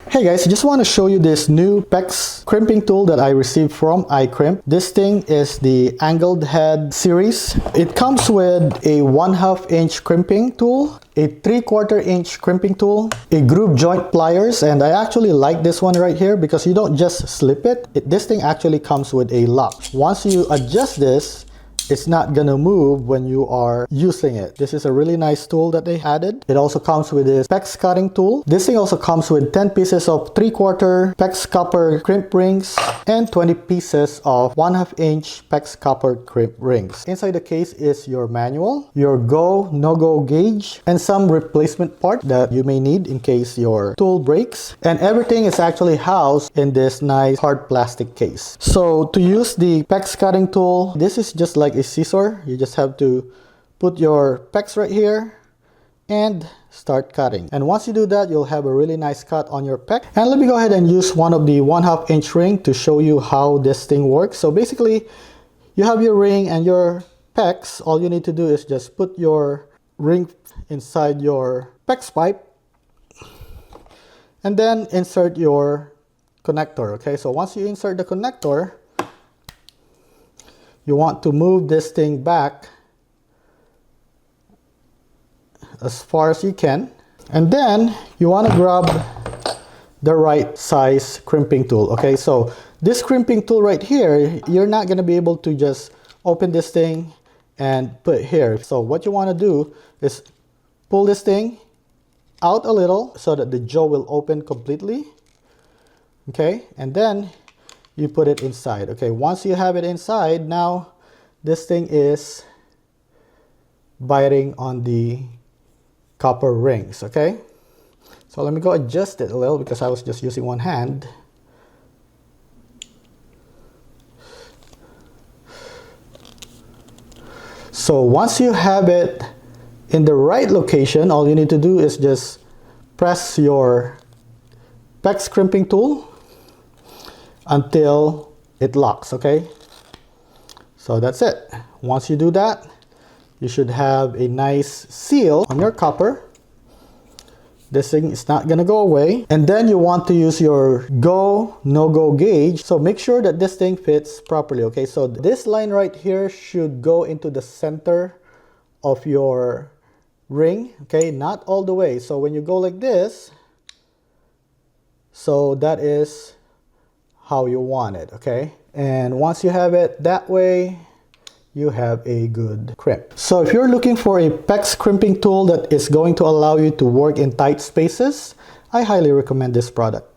Hey guys, I just want to show you this new PEX crimping tool that I received from iCrimp. This thing is the angled head series. It comes with a 1/2 inch crimping tool, a 3/4 inch crimping tool, a groove joint pliers, and I actually like this one right here because you don't just slip it. This thing actually comes with a lock. Once you adjust this, it's not gonna move when you are using it. This is a really nice tool that they added. It also comes with this PEX cutting tool. This thing also comes with 10 pieces of 3/4 PEX copper crimp rings and 20 pieces of 1/2 inch PEX copper crimp rings. Inside the case is your manual, your go, no-go gauge, and some replacement part that you may need in case your tool breaks. And everything is actually housed in this nice hard plastic case. So to use the PEX cutting tool, this is just like a scissor. You just have to put your PEX right here and start cutting. And once you do that, you'll have a really nice cut on your PEX. And let me go ahead and use one of the 1/2 inch ring to show you how this thing works. So basically, you have your ring and your PEX. All you need to do is just put your ring inside your PEX pipe and then insert your connector. Okay, so once you insert the connector, you want to move this thing back as far as you can. And then you want to grab the right size crimping tool. Okay, so this crimping tool right here, you're not going to be able to just open this thing and put it here. So what you want to do is pull this thing out a little so that the jaw will open completely. Okay, and then you put it inside. Okay, once you have it inside, now this thing is biting on the copper rings. Okay, so let me go adjust it a little because I was just using one hand. So once you have it in the right location, all you need to do is just press your PEX crimping tool until it locks. Okay, so that's it. Once you do that, you should have a nice seal on your copper. This thing is not gonna go away. And then you want to use your go, no-go gauge. So make sure that this thing fits properly. Okay, so this line right here should go into the center of your ring. Okay, not all the way. So when you go like this, so that is how you want it. Okay, and once you have it that way, you have a good crimp. So if you're looking for a PEX crimping tool that is going to allow you to work in tight spaces, I highly recommend this product.